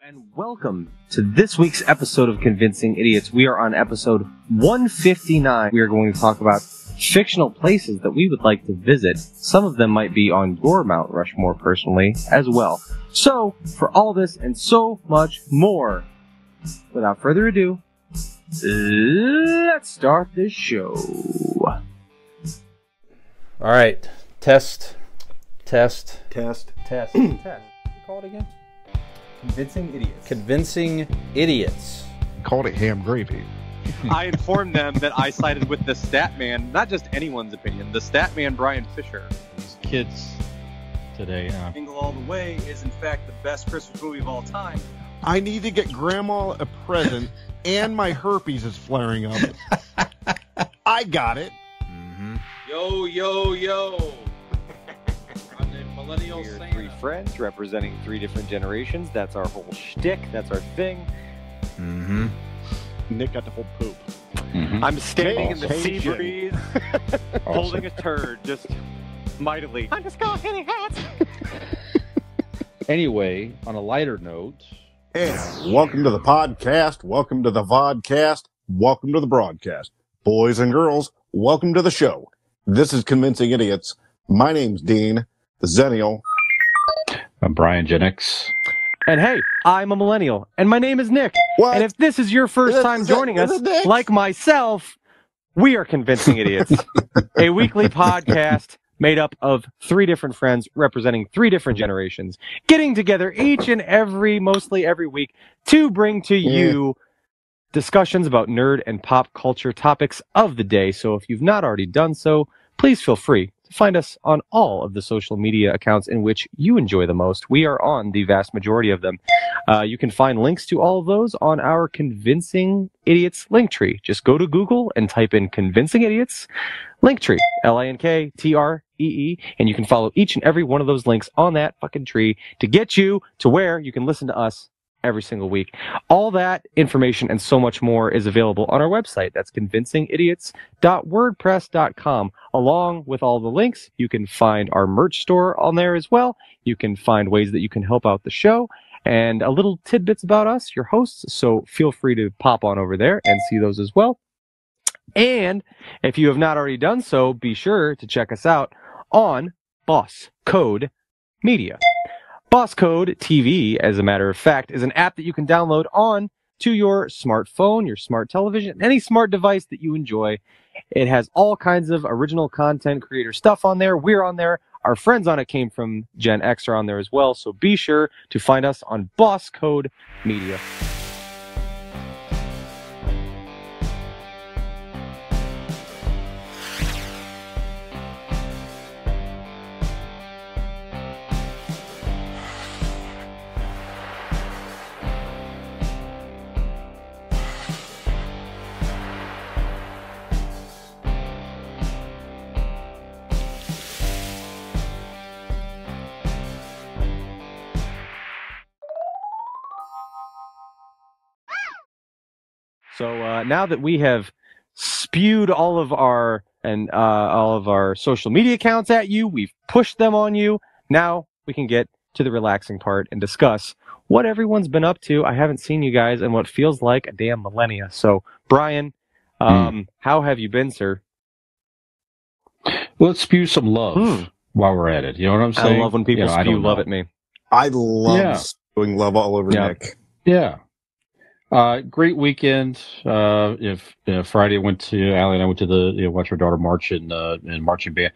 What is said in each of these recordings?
And welcome to this week's episode of Convincing Idiots. We are on episode 159. We are going to talk about fictional places that we would like to visit. Some of them might be on your Mount Rushmore personally as well. So, for all this and so much more, without further adu, let's start this show. All right. Test. Test. Call it again? Convincing Idiots. Called it ham gravy. I informed them that I sided with the stat man, not just anyone's opinion, the stat man Brian Fisher. These kids today, Jingle All the Way is in fact the best Christmas movie of all time. I need to get Grandma a present, and my herpes is flaring up. I got it. Mm-hmm. Yo. I'm the millennial We're Santa. three friends representing three different generations. That's our whole shtick. That's our thing. Mm-hmm. Nick got to hold poop. Mm-hmm. I'm standing in the sea Cajun. breeze, holding a turd, just mightily. I'm just going hitting hats. Anyway, on a lighter note, And welcome to the podcast. Welcome to the vodcast. Welcome to the broadcast. Boys and girls, welcome to the show. This is Convincing Idiots. My name's Dean, the Zennial. I'm Brian Gen X. And hey, I'm a millennial, and my name is Nick. What? And if this is your first time joining us, like myself, we are Convincing Idiots, a weekly podcast made up of three different friends representing three different generations, getting together each and mostly every week, to bring to you discussions about nerd and pop culture topics of the day. So if you've not already done so, please feel free to find us on all of the social media accounts in which you enjoy the most. We are on the vast majority of them. You can find links to all of those on our Convincing Idiots link tree. Just go to Google and type in Convincing Idiots link tree, LINKTREE, and you can follow each and every one of those links on that fucking tree to get you to where you can listen to us every single week. All that information and so much more is available on our website. That's convincingidiots.wordpress.com. Along with all the links, you can find our merch store on there as well. You can find ways that you can help out the show and a little tidbits about us, your hosts. So feel free to pop on over there and see those as well. And if you have not already done so, be sure to check us out on B.O.S. Code Media. B.O.S. Code TV, as a matter of fact, is an app that you can download on to your smartphone, your smart television, any smart device that you enjoy. It has all kinds of original content creator stuff on there. We're on there. Our friends on it came from Gen X are on there as well. So be sure to find us on B.O.S. Code Media. So now that we have spewed all of our social media accounts at you, we've pushed them on you. Now we can get to the relaxing part and discuss what everyone's been up to. I haven't seen you guys in what feels like a damn millennia. So Brian, how have you been, sir? Let's spew some love while we're at it. You know what I'm saying? I love when people spew love at me. I love spewing love all over Nick. Yeah. Great weekend. Friday went to Allie and I went to the watch our daughter march in marching band.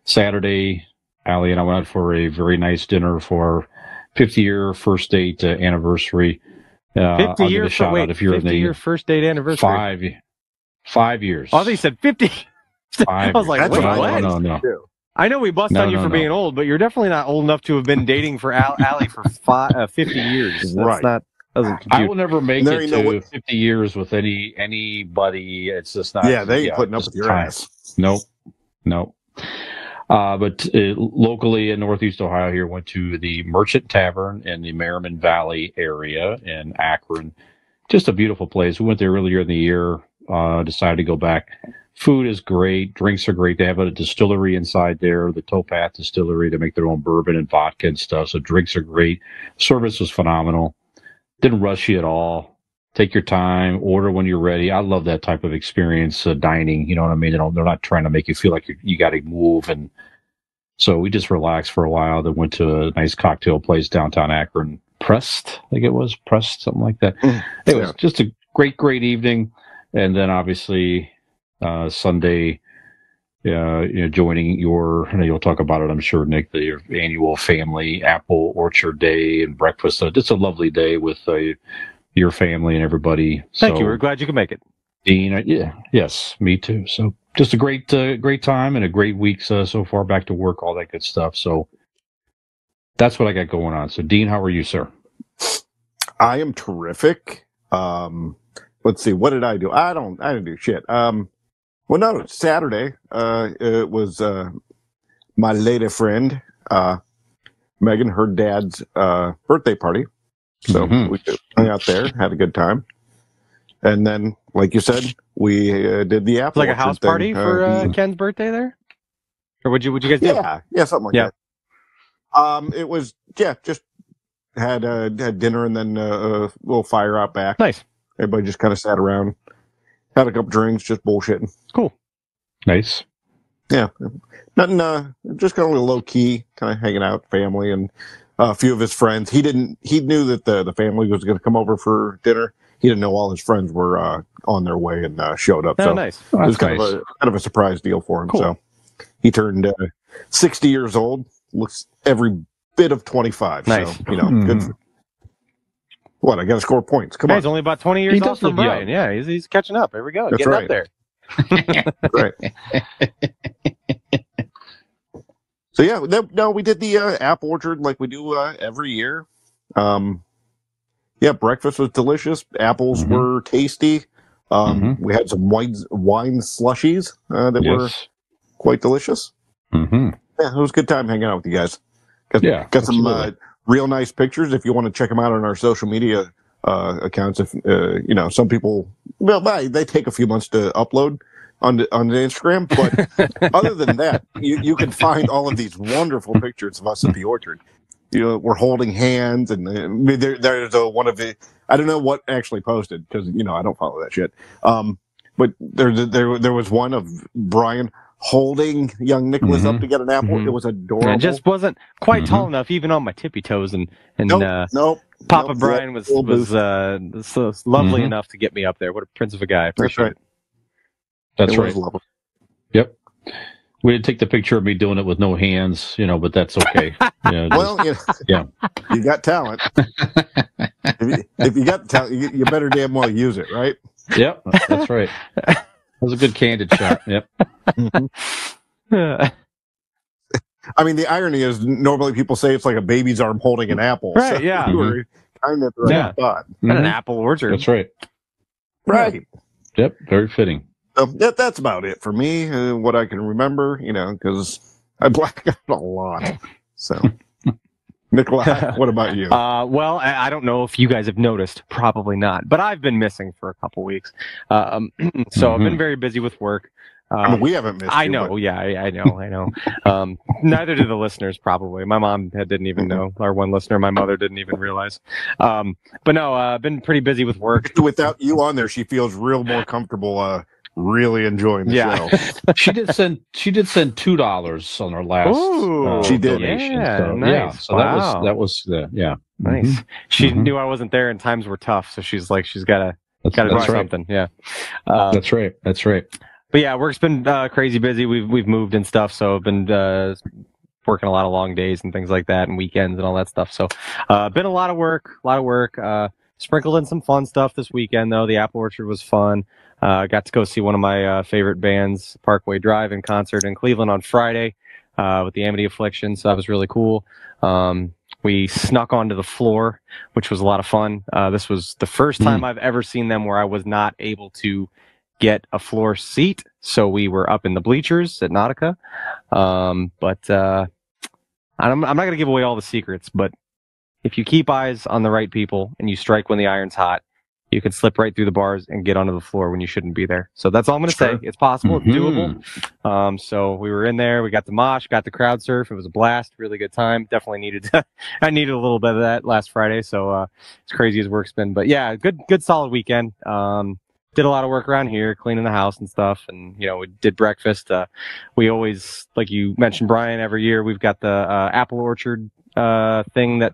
Saturday, Allie and I went out for a very nice dinner for 50-year first date anniversary. 50 years. Shout out if you're 50-year first date anniversary. 5 years. Oh, they said 50. I was like, wait, what? No. I know we bust on you for being old, but you're definitely not old enough to have been dating for Allie for 50 years. That's not. I will never make it to 50 years with anybody. It's just not. Yeah, they ain't putting up with your ass. Nope. But locally in Northeast Ohio here, went to the Merchant Tavern in the Merriman Valley area in Akron. Just a beautiful place. We went there earlier in the year, decided to go back. Food is great. Drinks are great. They have a distillery inside there, the Towpath Distillery. They make their own bourbon and vodka and stuff. So drinks are great. Service was phenomenal. Didn't rush you at all. Take your time, order when you're ready. I love that type of experience, dining. You know what I mean? They're not trying to make you feel like you got to move. And so we just relaxed for a while. Then went to a nice cocktail place downtown Akron, Pressed, I think it was Pressed, something like that. It was just a great evening. And then obviously Sunday, joining your, you'll talk about it, I'm sure, Nick, your annual family apple orchard day and breakfast. So just a lovely day with your family and everybody. Thank you. We're glad you could make it. Dean, yes, me too. So just a great time and a great week so far. Back to work, all that good stuff. So that's what I got going on. So Dean, how are you, sir? I am terrific. Let's see, what did I do? I didn't do shit. Well, no, Saturday, it was my lady friend, Megan, her dad's birthday party. So we hung out there, had a good time. And then, like you said, we did the apple. Like a house party for Ken's birthday there? Or what'd you guys do? Yeah, something like that. It was, just had dinner and then a little fire out back. Nice. Everybody just kind of sat around, had a couple drinks, just bullshitting. Cool. Nice. Yeah. Nothing, just kind of low key, kind of hanging out, family, and a few of his friends. He knew that the family was going to come over for dinner. He didn't know all his friends were on their way and showed up. Oh, nice. It was kind of a surprise deal for him. Cool. So he turned 60 years old, looks every bit of 25. Nice. So, good. What, I got to score points. Come on. He's only about 20 years off from Brian. Yeah, he's catching up. Here we go. That's Getting right. up there. Right. So yeah, we did the apple orchard like we do every year. Breakfast was delicious. Apples were tasty. We had some wine slushies that were quite delicious. Yeah, it was a good time hanging out with you guys. Got some real nice pictures. If you want to check them out on our social media accounts, if some people, they take a few months to upload on the Instagram, but other than that, you can find all of these wonderful pictures of us at the orchard. We're holding hands, and there's one of the, I don't know what actually posted because I don't follow that shit. But there was one of Brian holding young Nicholas up to get an apple. It was adorable. It just wasn't quite tall enough, even on my tippy toes, and Papa Brian was so lovely enough to get me up there. What a prince of a guy! I appreciate it. That's right. Yep. We didn't take the picture of me doing it with no hands, but that's okay. You got talent. If you got talent, you better damn well use it, right? Yep, that's right. That was a good candid shot. Yep. I mean, the irony is normally people say it's like a baby's arm holding an apple. Right, so yeah. You were kind of at the right spot. And an apple orchard. That's right. Right. Yep, very fitting. So that's about it for me, what I can remember, because I black out a lot. So, Nikolai, what about you? Well, I don't know if you guys have noticed. Probably not. But I've been missing for a couple weeks. So I've been very busy with work. We haven't missed I know. Yeah, I know. Neither do the listeners, probably. My mom didn't even know. Our one listener, my mother didn't even realize. But no, I've been pretty busy with work. Without you on there, she feels real more comfortable really enjoying the show. She did send $2 on her last she did. donation. Yeah, so, nice. So that was nice. She knew I wasn't there and times were tough, so she's like, she's gotta do something. Yeah. That's right. But yeah, work's been crazy busy. We've moved and stuff, so I've been working a lot of long days and things like that, and weekends and all that stuff. So been a lot of work. Sprinkled in some fun stuff this weekend, though. The Apple Orchard was fun. Got to go see one of my favorite bands, Parkway Drive, in concert in Cleveland on Friday with the Amity Affliction, so that was really cool. We snuck onto the floor, which was a lot of fun. This was the first time I've ever seen them where I was not able to get a floor seat, so we were up in the bleachers at Nautica. But I'm not going to give away all the secrets, but if you keep eyes on the right people and you strike when the iron's hot, you can slip right through the bars and get onto the floor when you shouldn't be there. So that's all I'm going to say. It's possible. It's doable. So we were in there. We got the mosh, got the crowd surf. It was a blast. Really good time. Definitely needed I needed a little bit of that last Friday. So as crazy as work's been. But yeah, good solid weekend. Did a lot of work around here, cleaning the house and stuff. And, we did breakfast. We always, like you mentioned, Brian, every year we've got the apple orchard thing that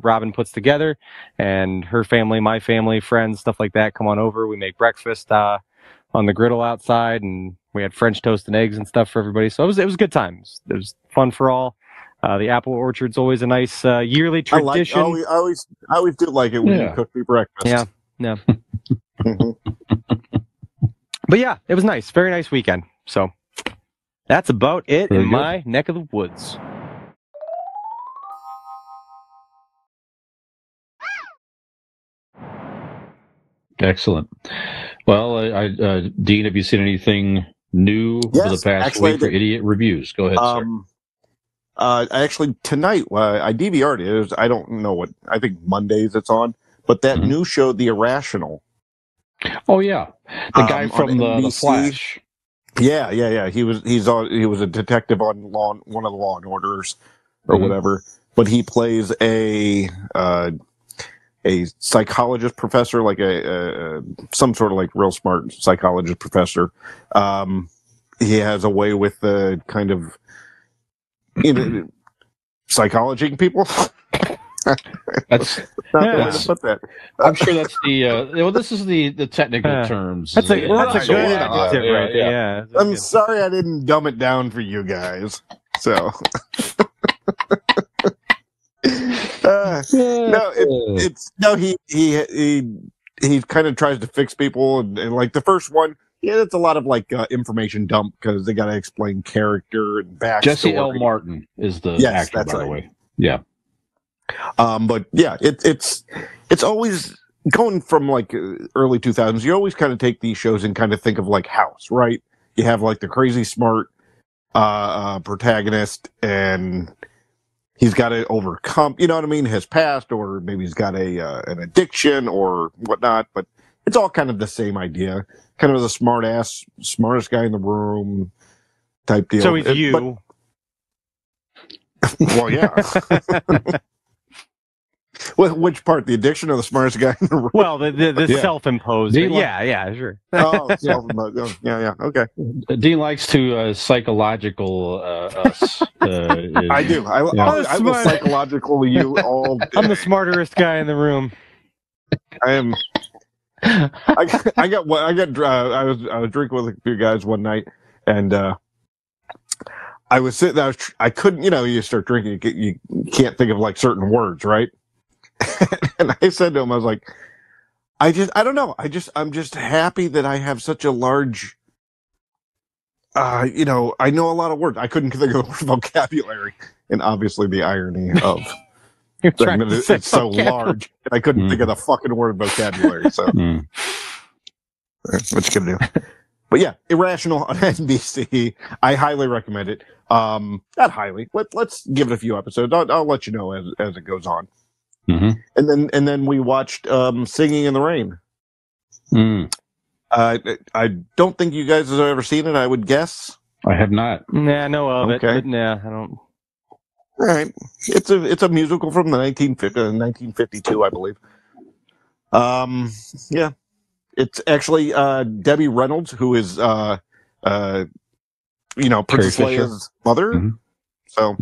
Robin puts together, and her family, my family, friends, stuff like that come on over. We make breakfast on the griddle outside, and we had French toast and eggs and stuff for everybody. So it was a good time. It was fun for all. The apple orchard's always a nice yearly tradition. I always do like it when you cook me breakfast. Yeah. But yeah, it was nice. Very nice weekend. So that's about it in my neck of the woods. Excellent. Well, Dean, have you seen anything new over the past week for Idiot Reviews? Go ahead, sir. Actually, tonight, I DVR'd it. I don't know what, I think Mondays it's on, but that new show, The Irrational. Oh, yeah. The guy from the Flash. Yeah. He was a detective on one of the Law and Orders or whatever, but he plays a psychologist professor, like some sort of like real smart psychologist professor. He has a way with the kind of, psychology people. That's not the way to put that. I'm sure that's the this is the technical terms. That's a good adjective right there. Yeah. I'm sorry I didn't dumb it down for you guys. So he kind of tries to fix people, and like the first one, it's a lot of like information dump because they got to explain character and backstory. Jesse L. Martin is the actor, by the way. Yeah. But yeah, it's always going from like early 2000s. You always kind of take these shows and kind of think of like House, right? You have like the crazy smart protagonist, and he's got to overcome, his past, or maybe he's got an addiction or whatnot. But it's all kind of the same idea, kind of the smartest guy in the room type deal. So he's you. Well, yeah. Which part? The addiction or the smartest guy in the room? Well, the self-imposed. Yeah, sure. Oh, self-imposed. Yeah, okay. Dean likes to psychological us. I do. I will psychological you all day. I'm the smartest guy in the room. I am. I was drinking with a few guys one night, and I was sitting there. I couldn't, you start drinking, you can't think of like certain words, right? And I said to him, I was like, I don't know. I'm just happy that I have such a large, I know a lot of words. I couldn't think of the word vocabulary, and obviously the irony of it's so large, and I couldn't think of the fucking word vocabulary. So, what you gonna do? But yeah, Irrational on NBC. I highly recommend it. Not highly. Let's give it a few episodes. I'll let you know as it goes on. And then we watched Singing in the Rain. I don't think you guys have ever seen it. I would guess. I have not. Nah, I know of it. But nah, I don't. All right, it's a musical from the 1952, I believe. Yeah. It's actually Debbie Reynolds, who is Princess Leia's mother. So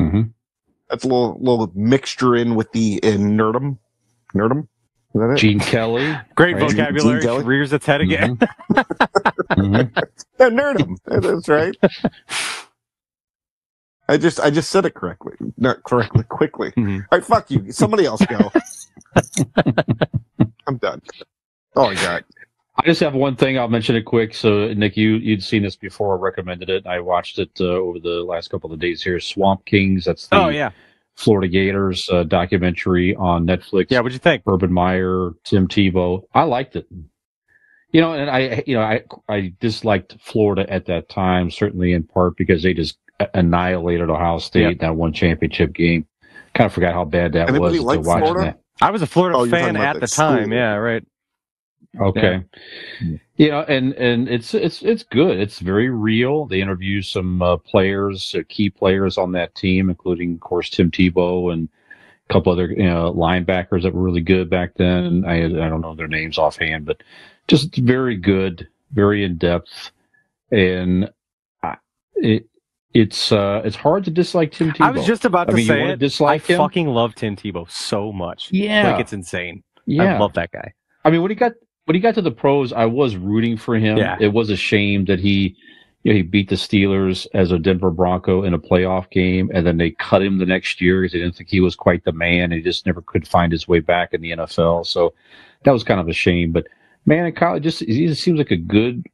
that's a little mixture in with the nerdum. Nerdum? Is that it? Gene Kelly. Great vocabulary. Gene rears its head again. Yeah, nerdum. That's right. I just said it correctly. Not correctly, quickly. All right, fuck you. Somebody else go. I'm done. Oh, my God. I just have one thing. I'll mention it quick. So, Nick, you'd seen this before. I recommended it. I watched it over the last couple of days here. Swamp Kings. That's the Florida Gators documentary on Netflix. Yeah, what'd you think? Urban Meyer, Tim Tebow. I liked it. And I disliked Florida at that time, certainly in part because they just annihilated Ohio State in that one championship game. Kind of forgot how bad that was until watching that. I was a Florida fan at the time. Yeah, right. Okay. Yeah. And it's good. It's very real. They interview some players, key players on that team, including, of course, Tim Tebow and a couple other linebackers that were really good back then. I don't know their names offhand, but just very good, very in depth, and it's hard to dislike Tim Tebow. I was just about to say it. Dislike him? Fucking love Tim Tebow so much. Yeah, like it's insane. Yeah, I love that guy. I mean, when he got to the pros, I was rooting for him. Yeah. It was a shame that he beat the Steelers as a Denver Bronco in a playoff game, and then they cut him the next year because they didn't think he was quite the man. He just never could find his way back in the NFL. So that was kind of a shame. But man, in college, he just seems like a good,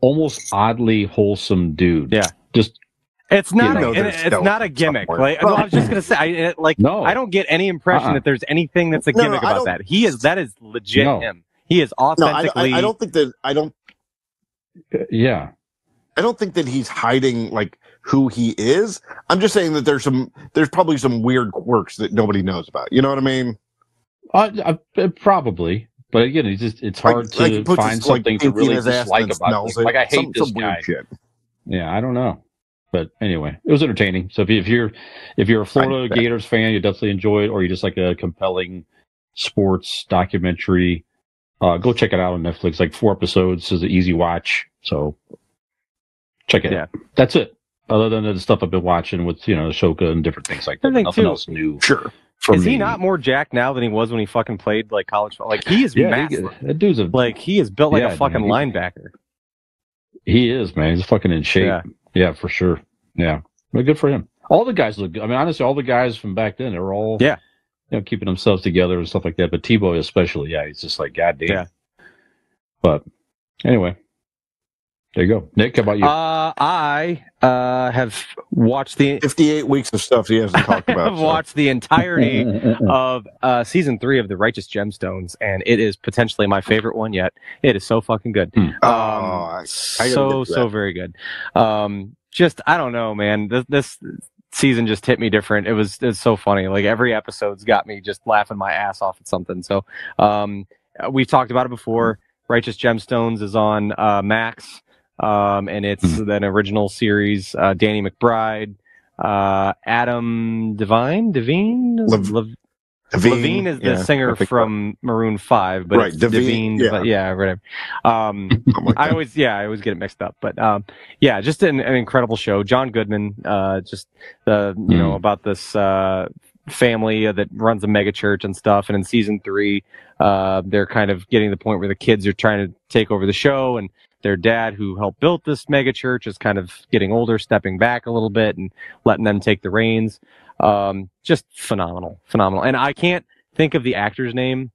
almost oddly wholesome dude. Yeah, just. It's not. It's not a gimmick. Like, I was just gonna say, I don't get any impression that there's anything that's a gimmick about that. That is legit him. He is authentically. I don't think that. Yeah. I don't think that he's hiding like who he is. I'm just saying that there's probably some weird quirks that nobody knows about. You know what I mean? Probably. But again, it's hard to find something to really dislike about him. Like, I hate this guy. Shit. Yeah, I don't know. But anyway, it was entertaining. So if you're a Florida Gators fan, you definitely enjoy it, or you just like a compelling sports documentary, go check it out on Netflix. Like 4 episodes is an easy watch. So check it out. That's it. Other than the stuff I've been watching with Ahsoka and different things like that. Nothing else new. Sure. Is he not more jacked now than he was when he fucking played like college? Like he is massive. That dude's he is built like a fucking linebacker. He is, man. He's fucking in shape. Yeah, for sure. Yeah, but good for him. All the guys look good. I mean, honestly, all the guys from back then, they were all keeping themselves together and stuff like that. But Tebow especially, he's just like, goddamn. Yeah. But anyway, there you go. Nick, how about you? I have watched the 58 weeks of stuff he hasn't talked about. I've watched the entirety of season 3 of the Righteous Gemstones, and it is potentially my favorite one yet. It is so fucking good. So very good. Just I don't know, man. This season just hit me different. It's so funny. Like every episode's got me just laughing my ass off at something. So we've talked about it before. Righteous Gemstones is on Max. And it's an original series. Danny McBride, Adam Levine is the singer from Maroon 5, but it's Devine. But whatever. I always get it mixed up. But just an incredible show. John Goodman, about this family that runs a mega church and stuff. And in season 3, they're kind of getting to the point where the kids are trying to take over the show, and their dad, who helped build this mega church, is kind of getting older, stepping back a little bit and letting them take the reins. Just phenomenal. And I can't think of the actor's name.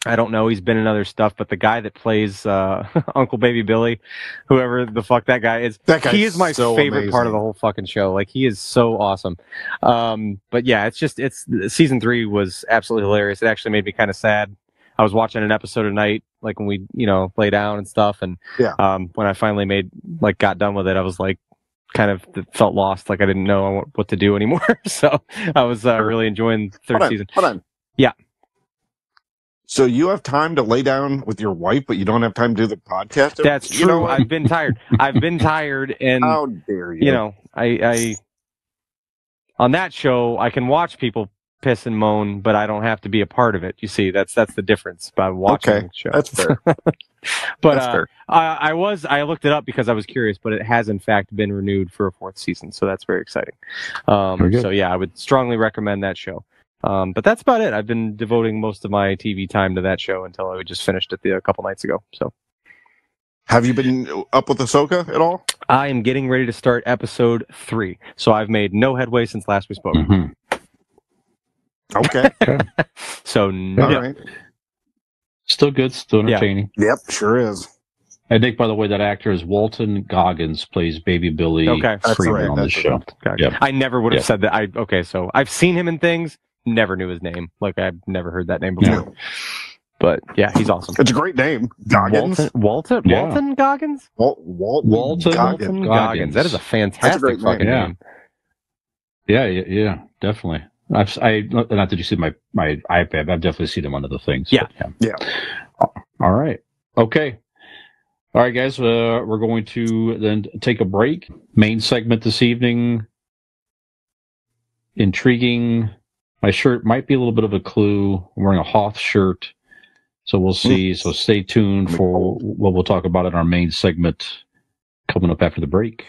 I don't know. He's been in other stuff, but the guy that plays Uncle Baby Billy, whoever the fuck that guy is, he is my favorite part of the whole fucking show. Like, he is so awesome. But yeah, it's season 3 was absolutely hilarious. It actually made me kind of sad. I was watching an episode a night, like when we, lay down and stuff. And when I finally got done with it, I was like, kind of felt lost. Like I didn't know what to do anymore. So I was really enjoying the third season. Hold on. Yeah. So you have time to lay down with your wife, but you don't have time to do the podcast? That's true. I've been tired. And how dare you? I on that show, I can watch people piss and moan, but I don't have to be a part of it. You see, that's the difference by watching the show. That's fair. But that's fair. I looked it up because I was curious, but it has in fact been renewed for a 4th season, so that's very exciting. So yeah, I would strongly recommend that show. But that's about it. I've been devoting most of my TV time to that show until I just finished it a couple nights ago. So, have you been up with Ahsoka at all? I am getting ready to start episode 3, so I've made no headway since last we spoke. Mm-hmm. Okay. So all right. Still good, still entertaining. Yep, sure is. I think, by the way, that actor is Walton Goggins, plays Baby Billy Freeman on the show. Okay. Yep. I never would have said that. So I've seen him in things, never knew his name. Like, I've never heard that name before. Yeah. But yeah, he's awesome. It's a great name. Goggins. Walton Goggins? Walton Goggins. That is a fantastic fucking name. Yeah, definitely. Not that you see my iPad, I've definitely seen him on other things. Yeah. Yeah. All right. Okay. All right, guys. We're going to then take a break. Main segment this evening. Intriguing. My shirt might be a little bit of a clue. I'm wearing a Hoth shirt. So we'll see. So stay tuned for what we'll talk about in our main segment coming up after the break.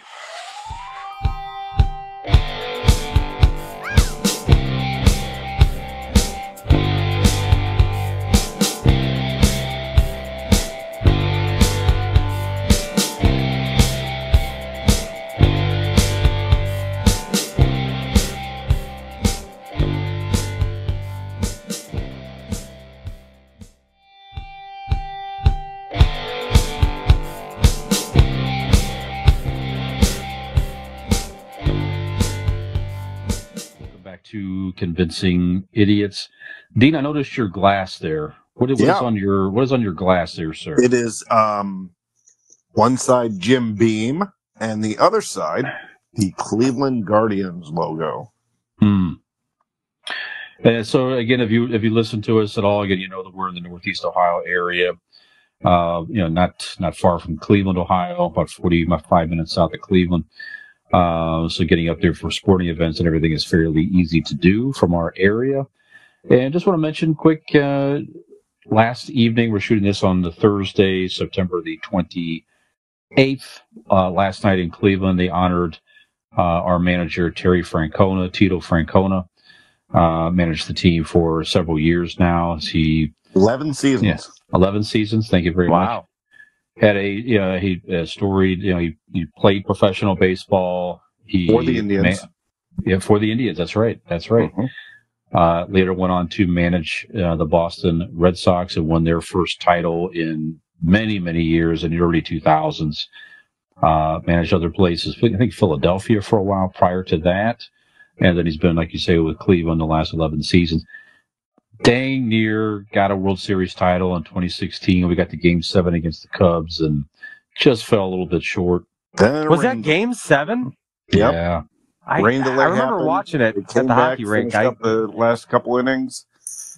To Convincing Idiots. Dean, I noticed your glass there. What is on your glass there, sir? It is one side Jim Beam and the other side the Cleveland Guardians logo. And so again, if you listen to us at all, again, you know that we're in the Northeast Ohio area. Not far from Cleveland, Ohio, about 45 minutes south of Cleveland. So getting up there for sporting events and everything is fairly easy to do from our area. And just want to mention quick, last evening, we're shooting this on the Thursday, September the 28th. Last night in Cleveland, they honored our manager, Tito Francona. Managed the team for several years now. 11 seasons. Yeah, 11 seasons. Thank you very much. Had he storied, he played professional baseball. For the Indians. For the Indians. That's right. Mm-hmm. Later went on to manage the Boston Red Sox and won their first title in many, many years in the early 2000s. Managed other places. I think Philadelphia for a while prior to that. And then he's been, like you say, with Cleveland the last 11 seasons. Dang near got a World Series title in 2016. We got to Game 7 against the Cubs and just fell a little bit short. Was that Game 7? Yep. Yeah. I remember watching it at the hockey rink. Up the last couple innings.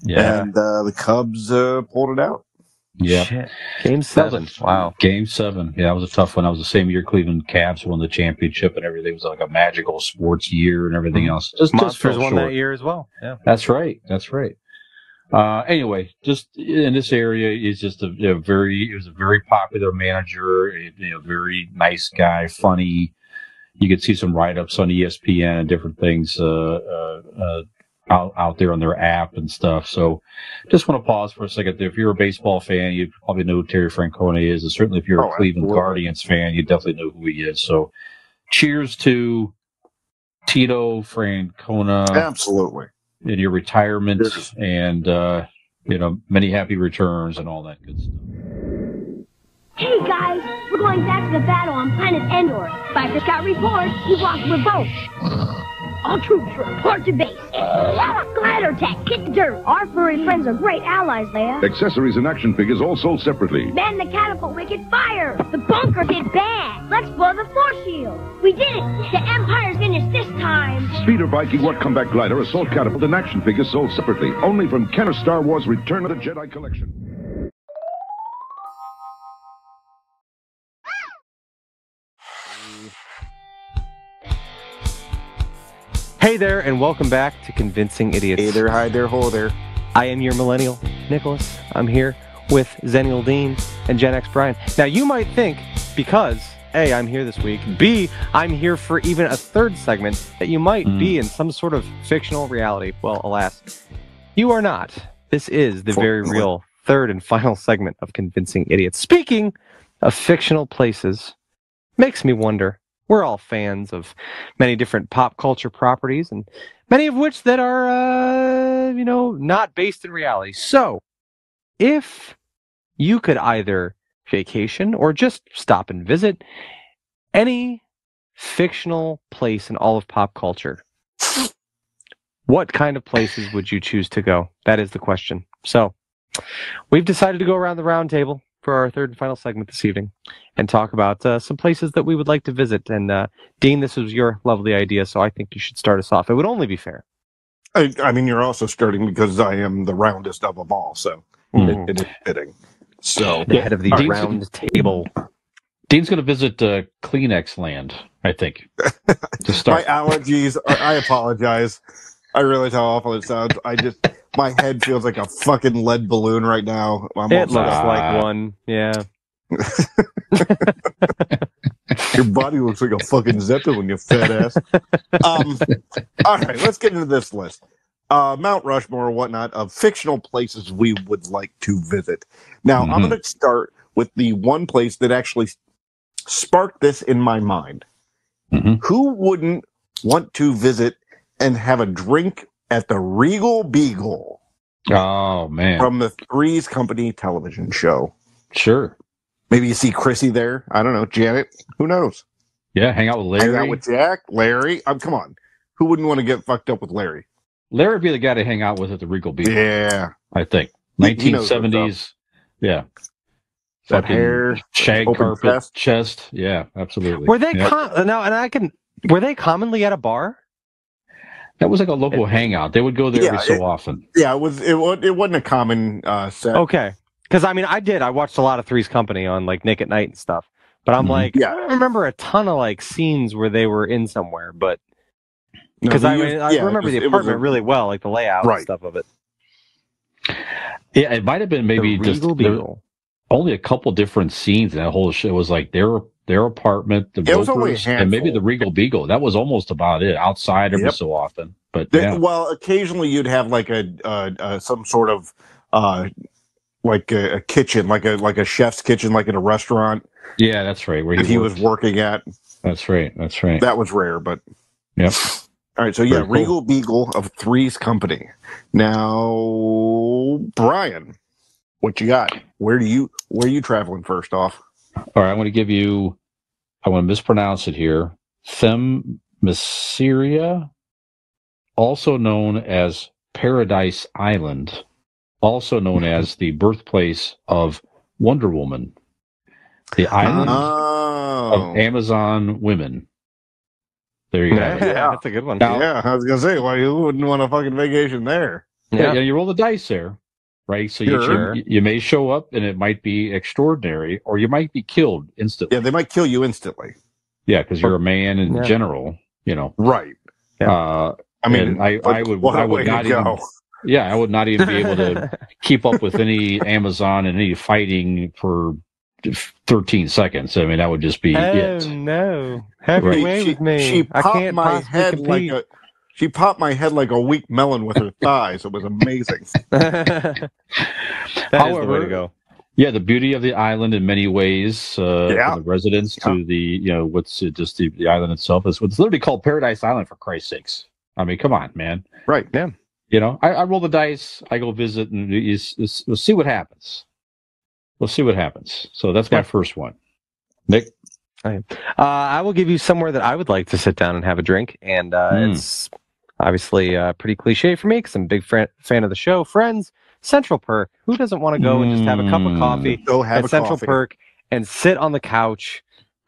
Yeah. And the Cubs pulled it out. Yeah. Shit. Game 7. Wow. Game 7. Yeah, that was a tough one. That was the same year Cleveland Cavs won the championship and everything. It was like a magical sports year and everything else. Monsters won that year as well. Yeah. That's right. Anyway, just in this area, he's just he was a very popular manager, very nice guy, funny. You could see some write-ups on ESPN and different things out there on their app and stuff. So just want to pause for a second there. If you're a baseball fan, you probably know who Terry Francona is. And certainly if you're a Cleveland Guardians fan, you definitely know who he is. So cheers to Tito Francona. Absolutely. In your retirement and, many happy returns and all that good stuff. Hey guys, we're going back to the battle on planet Endor. Spiker Scout reports we've lost the boat. All troops report to base. Glider tech, hit the dirt. Our furry friends are great allies, Leia. Accessories and action figures all sold separately. Man the catapult, wicked fire. The bunker did bad. Let's blow the force shield. We did it. The Empire's finished this time. Speeder Viking, What Combat Glider, Assault Catapult, and action figures sold separately. Only from Kenner Star Wars Return of the Jedi Collection. Hey there, and welcome back to Convincing Idiots. Hey there, hi there, ho there. I am your millennial, Nicholas. I'm here with Zennial Dean and Gen X Brian. Now, you might think, because A, I'm here this week, B, I'm here for even a third segment, that you might be in some sort of fictional reality. Well, alas, you are not. This is the very real third and final segment of Convincing Idiots. Speaking of fictional places, makes me wonder. We're all fans of many different pop culture properties, and many of which that are, not based in reality. So, if you could either vacation or just stop and visit any fictional place in all of pop culture, what kind of places would you choose to go? That is the question. So, we've decided to go around the round table for our third and final segment this evening and talk about some places that we would like to visit. And Dean, this was your lovely idea, so I think you should start us off. It would only be fair. I mean, you're also starting because I am the roundest of them all, so it is fitting. So The head of the round table. Dean's going to visit Kleenex land, I think. To start. My allergies. I apologize. I realize how awful it sounds. My head feels like a fucking lead balloon right now. It looks like one. Yeah. Your body looks like a fucking Zeppelin, you fat ass. All right, let's get into this list. Mount Rushmore or whatnot of fictional places we would like to visit. Now, I'm going to start with the one place that actually sparked this in my mind. Who wouldn't want to visit and have a drink at the Regal Beagle? Oh, man. From the Three's Company television show. Sure. Maybe you see Chrissy there. I don't know. Janet. Who knows? Yeah, hang out with Larry. Hang out with Jack. Larry. Come on. Who wouldn't want to get fucked up with Larry? Larry would be the guy to hang out with at the Regal Beagle. Yeah. I think. 1970s. Yeah. That hair. Shag carpet. Chest. Yeah, absolutely. Were they were they commonly at a bar? That was like a local hangout. They would go there every so often. Yeah, it wasn't a common set. Okay. Because, I mean, I watched a lot of Three's Company on, like, Nick at Night and stuff. But I'm like, I don't remember a ton of, like, scenes where they were in somewhere. But, because I remember the apartment really well, like the layout and stuff of it. Yeah, it might have been maybe just only a couple different scenes in that whole show. It was like their apartment, the Ropers, and maybe the Regal Beagle. That was almost about it. Outside every so often. But well, occasionally you'd have like some sort of like a kitchen, like a chef's kitchen, like in a restaurant. Yeah, that's right. Where he was working at. That's right. That was rare, but yep. All right, so yeah, Regal Beagle of Three's Company. Now, Brian, what you got? Where are you traveling first off? All right, I'm going to mispronounce it here. Themyscira, also known as Paradise Island, also known as the birthplace of Wonder Woman, the island of Amazon women. There you go. Yeah, that's a good one. Now, yeah, I was going to say, why you wouldn't want a fucking vacation there? Yeah, you roll the dice there, right? So you may show up and it might be extraordinary, or you might be killed instantly. Yeah, they might kill you instantly. Yeah, because you're a man in general, you know. Right. I mean, I would not even. Yeah, I would not even be able to keep up with any Amazon and any fighting for 13 seconds. I mean, that would just be it. Oh, no. Have your way with me. She popped my head like a weak melon with her thighs. It was amazing. That is the way to go. Yeah, the beauty of the island in many ways, from the residents to the, what's just the island itself is what's literally called Paradise Island, for Christ's sakes. I mean, come on, man. Right. Yeah. I roll the dice, I go visit, and we'll see what happens. So that's my first one. Nick? I will give you somewhere that I would like to sit down and have a drink, and it's obviously pretty cliche for me because I'm a big fan of the show. Friends, Central Perk. Who doesn't want to go and just have a cup of coffee at Central Perk and sit on the couch?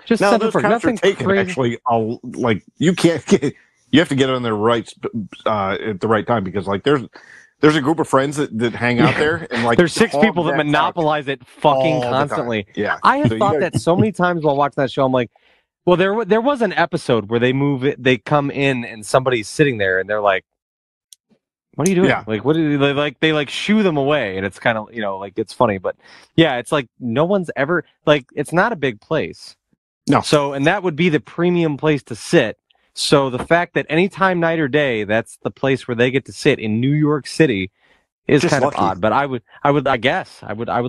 Just now, Central those Perk. couches Nothing are taken, crazy. actually. You can't get. You have to get on their rights at the right time, because like there's a group of friends that hang out there, and like there's 6 people that monopolize it fucking constantly. Yeah, I have thought that so many times while watching that show. I'm like, well, there was an episode where they move it. They come in and somebody's sitting there, and they're like, "What are you doing?" Yeah. Like, what do they like? They like shoo them away, and it's kind of like it's funny, but yeah, it's like no one's ever like it's not a big place. No. So, and that would be the premium place to sit. So the fact that anytime, night or day, that's the place where they get to sit in New York City is Just kind lucky. of odd. But I would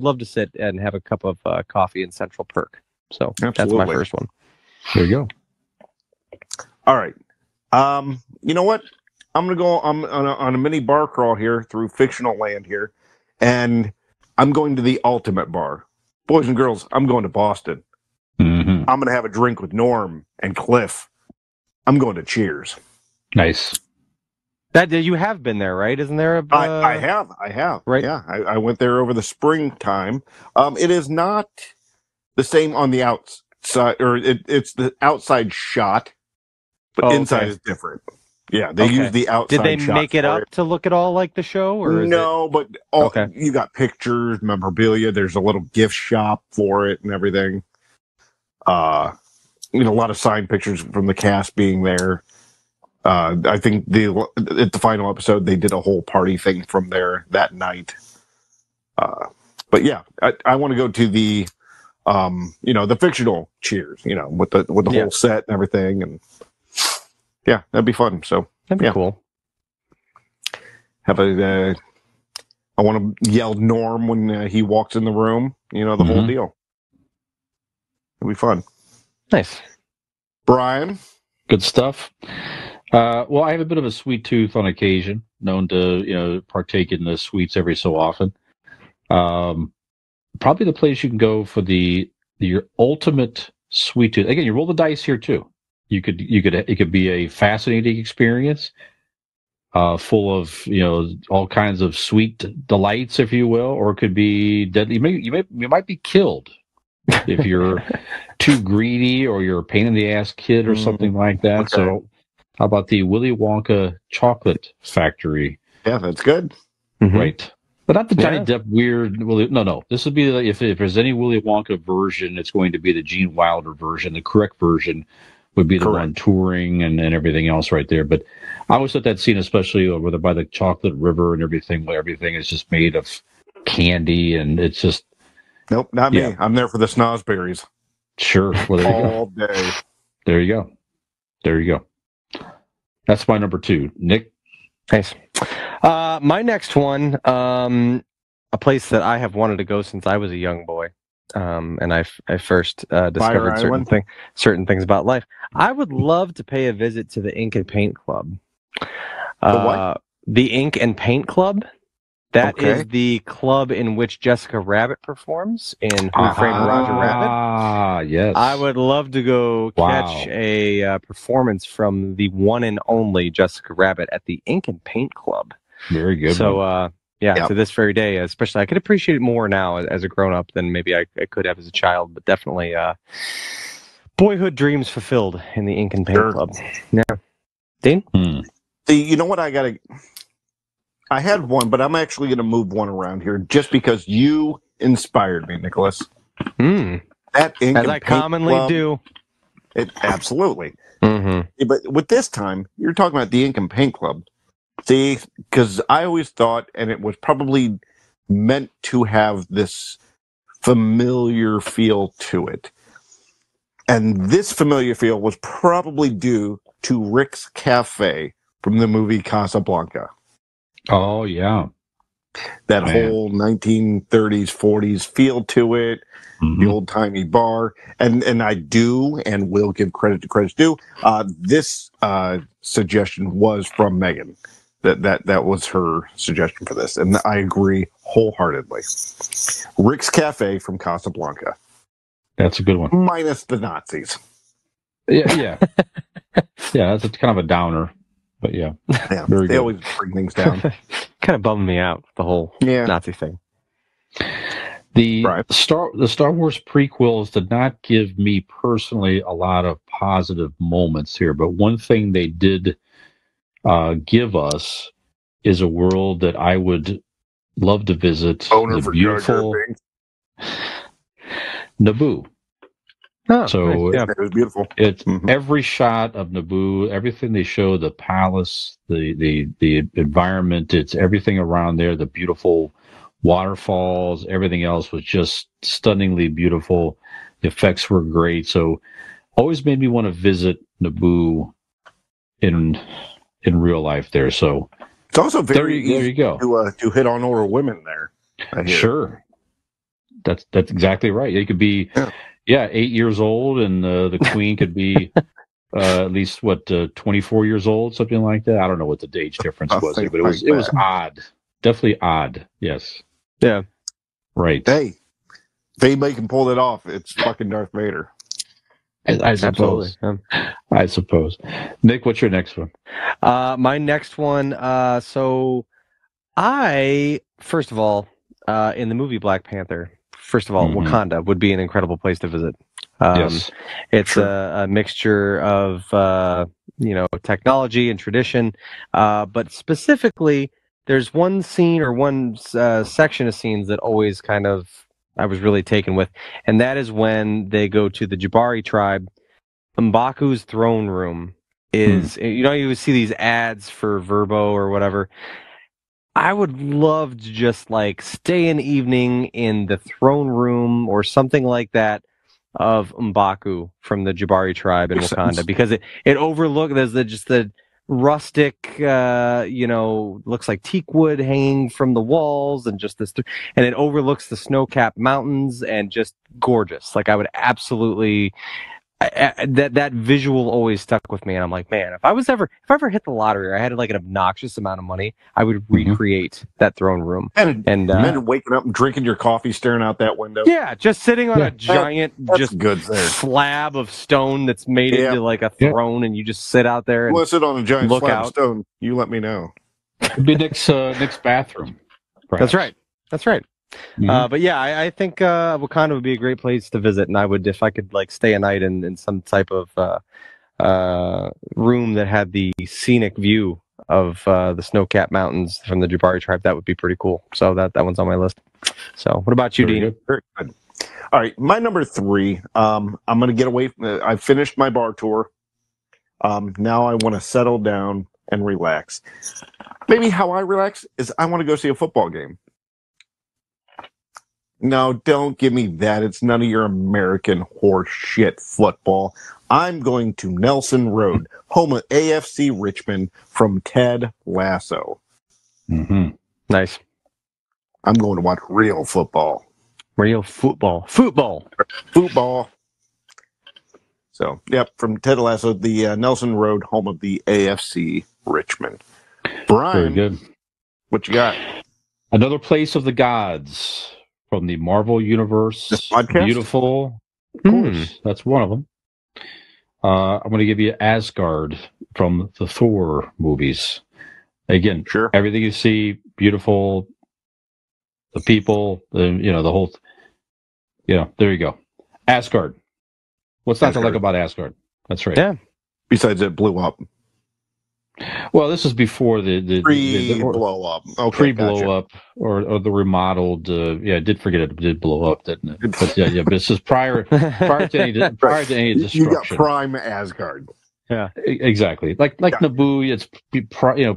love to sit and have a cup of coffee in Central Perk. So That's my first one. There you go. All right. You know what? I'm gonna go on a mini bar crawl here through fictional land here, and I'm going to the ultimate bar. Boys and girls, I'm going to Boston. Mm-hmm. I'm gonna have a drink with Norm and Cliff. I'm going to Cheers. Nice. That you have been there, right? Isn't there a? I have. Right. Yeah, I went there over the springtime. It is not the same on the outside, or it's the outside shot, but inside is different. Yeah, they use the outside. Did they make it up to look at all like the show, or no? But you got pictures, memorabilia. There's a little gift shop for it and everything. A lot of signed pictures from the cast being there. I think at the final episode they did a whole party thing from there that night. But yeah, I want to go to the the fictional Cheers, with the whole set and everything, and yeah, that'd be fun. So that'd be cool. Have I want to yell Norm when he walks in the room. The whole deal. It'd be fun. Nice, Brian. Good stuff. Well, I have a bit of a sweet tooth on occasion, known to partake in the sweets every so often. Probably the place you can go for your ultimate sweet tooth. Again, you roll the dice here too. It could be a fascinating experience, full of all kinds of sweet delights, if you will, or it could be deadly. You might be killed if you're too greedy or you're a pain in the ass kid or something like that. Okay. So, how about the Willy Wonka Chocolate Factory? Yeah, that's good. Right. But not the Johnny Depp weird. No. This would be if there's any Willy Wonka version, it's going to be the Gene Wilder version. The correct version would be the one touring and everything else right there. But I always thought that scene, especially over by the chocolate river and everything, where everything is just made of candy and it's just. Nope, not me. I'm there for the snozberries. Sure. Well, there you all go. Day. There you go. That's my number 2. Nick? Nice. My next one, a place that I have wanted to go since I was a young boy, and I first discovered certain things about life. I would love to pay a visit to the Ink and Paint Club. The what? The Ink and Paint Club. That is the club in which Jessica Rabbit performs in Who Framed Roger Rabbit. Ah, yes. I would love to go catch a performance from the one and only Jessica Rabbit at the Ink and Paint Club. Very good. So, to this very day, especially, I could appreciate it more now as a grown-up than maybe I could have as a child, but definitely boyhood dreams fulfilled in the Ink and Paint Club. Yeah. Dean? See, you know what I had one, but I'm actually going to move one around here just because you inspired me, Nicholas. That Ink As I commonly do. Absolutely. But with this time, you're talking about the Ink and Paint Club. See, because I always thought, and it was probably meant to have this familiar feel to it. And this familiar feel was probably due to Rick's Cafe from the movie Casablanca. Oh, yeah. That whole 1930s, 40s feel to it, the old-timey bar. And I do and will give credit to credit's due. This suggestion was from Megan. That was her suggestion for this. And I agree wholeheartedly. Rick's Cafe from Casablanca. That's a good one. Minus the Nazis. Yeah. Yeah, that's kind of a downer. But yeah, very they good. Always bring things down. Kind of bummed me out, the whole Nazi thing. The Star Wars prequels did not give me personally a lot of positive moments here, but one thing they did give us is a world that I would love to visit. The beautiful Naboo. Oh, so it was beautiful. It's every shot of Naboo, everything they show, the palace, the environment, it's everything around there, the beautiful waterfalls, everything else was just stunningly beautiful. The effects were great. So always made me want to visit Naboo in real life there. So it's also very easy there you go. To hit on older women there. Sure. That's exactly right. It could be 8 years old, and the queen could be at least 24 years old, something like that. I don't know what the age difference was, but it was odd, definitely odd. Yes. Yeah. Right. Hey, if anybody can pull it off, it's fucking Darth Vader. I suppose. I suppose. Nick, what's your next one? My next one. So I first of all in the movie Black Panther. First of all, Wakanda would be an incredible place to visit. Yes. It's a mixture of technology and tradition, but specifically, there's one scene or one section of scenes that always kind of I was really taken with, and that is when they go to the Jabari tribe. M'Baku's throne room is, you see these ads for Verbo or whatever. I would love to just like stay an evening in the throne room or something like that of M'Baku from the Jabari tribe in Wakanda, because it overlooks, there's just the rustic, looks like teak wood hanging from the walls, and just this, and it overlooks the snow-capped mountains, and just gorgeous. Like I would absolutely. That visual always stuck with me, and I'm like, man, if I ever hit the lottery, or I had like an obnoxious amount of money, I would recreate that throne room. And imagine waking up and drinking your coffee, staring out that window. Yeah, just sitting on a giant, that's good slab of stone that's made into like a throne, and you just sit out there and sit on a giant slab of stone. You let me know. It'd be Nick's bathroom. Perhaps. That's right. But yeah, I think Wakanda would be a great place to visit, and I would, if I could, like stay a night in some type of room that had the scenic view of the snow-capped mountains from the Jabari tribe, that would be pretty cool. So that one's on my list. So, what about you, Dean? Very good. All right, my number 3. I'm going to get away from. I finished my bar tour. Now I want to settle down and relax. Maybe how I relax is I want to go see a football game. No, don't give me that. It's none of your American horse shit football. I'm going to Nelson Road, home of AFC Richmond, from Ted Lasso. Nice. I'm going to watch real football. Real football. So, yep, from Ted Lasso, the Nelson Road, home of the AFC Richmond. Brian, very good. What you got? Another place of the gods. From the Marvel Universe, beautiful. Of course, that's one of them. I'm going to give you Asgard from the Thor movies. Again, everything you see, beautiful. The people, the whole. There you go. Asgard. What's not to like about Asgard? That's right. Yeah. Besides, it blew up. Well, this is before the pre-blow up. Okay, pre-blow up or the remodeled. I did forget it did blow up, didn't it? But yeah. But this is prior to any destruction. You got prime Asgard. Yeah, exactly. Like Naboo, it's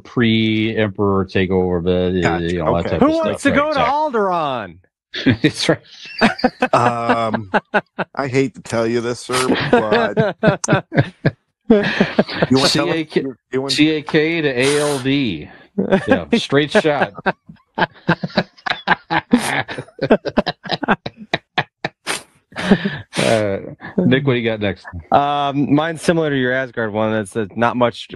pre-Emperor takeover, but that type Who of wants stuff, to go to Alderaan? That's right. I hate to tell you this, sir, but. You want CAK to ALD. Yeah, straight shot. Nick, what do you got next? Mine's similar to your Asgard one. That's not much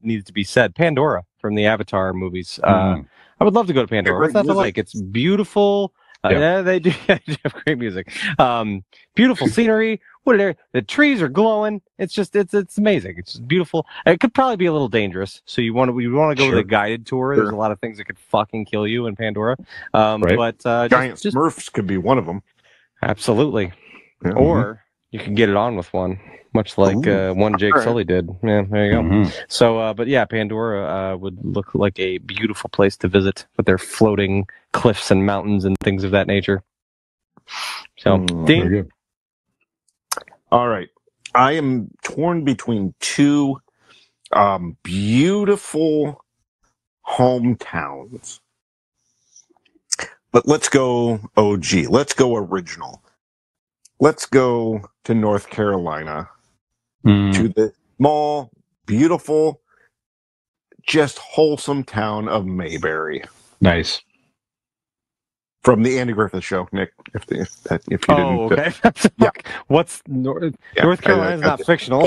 needs to be said. Pandora from the Avatar movies. I would love to go to Pandora. What's that like? It's beautiful. They do have great music. Beautiful scenery. The trees are glowing. It's amazing. It's just beautiful. It could probably be a little dangerous. So you want to go with a guided tour. There's a lot of things that could fucking kill you in Pandora. But giant Smurfs could be one of them. Absolutely. Yeah. Or you can get it on with one, much like one Jake Sully did. Yeah, there you go. So, but yeah, Pandora would look like a beautiful place to visit with their floating cliffs and mountains and things of that nature. So, Dean? All right. I am torn between two beautiful hometowns. But let's go OG. Let's go original. Let's go to North Carolina, to the small, beautiful, just wholesome town of Mayberry. Nice. From the Andy Griffith Show, Nick. If you didn't, okay. What's North Carolina is not fictional.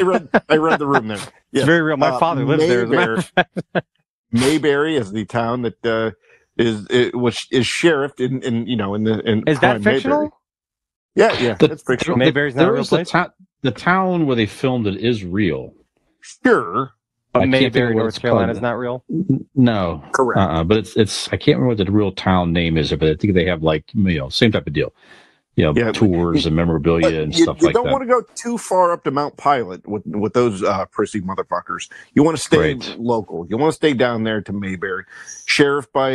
I read the room there. Yes. It's very real. My father lives there. As a matter of fact. Mayberry is the town that is sheriffed in is that fictional? Mayberry. Yeah, that's fictional. Mayberry's not a real place. The town where they filmed it is real. Sure. But Mayberry, North Carolina is not real? No. Correct. But it's I can't remember what the real town name is, but I think they have same type of deal. tours and memorabilia and stuff like that. You don't want to go too far up to Mount Pilot with those prissy motherfuckers. You want to stay local. You want to stay down there to Mayberry. Sheriff by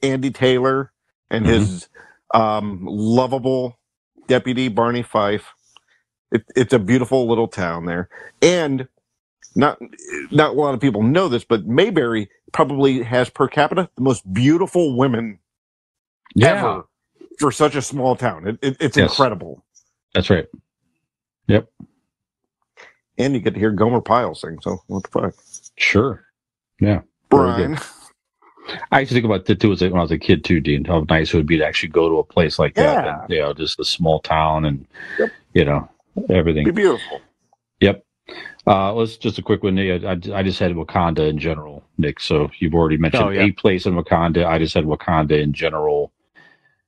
Andy Taylor and his lovable deputy Barney Fife. It's a beautiful little town there, and not a lot of people know this, but Mayberry probably has per capita the most beautiful women ever. For such a small town. It's incredible. That's right. Yep. And you get to hear Gomer Pyle sing, so what the fuck? Sure. Yeah. Brian. I used to think about that too when I was a kid too, Dean, how nice it would be to actually go to a place like that. And, just a small town and, everything. It'd be beautiful. Yep. Let's just a quick one. I just had Wakanda in general, Nick. So you've already mentioned a place in Wakanda. I just had Wakanda in general.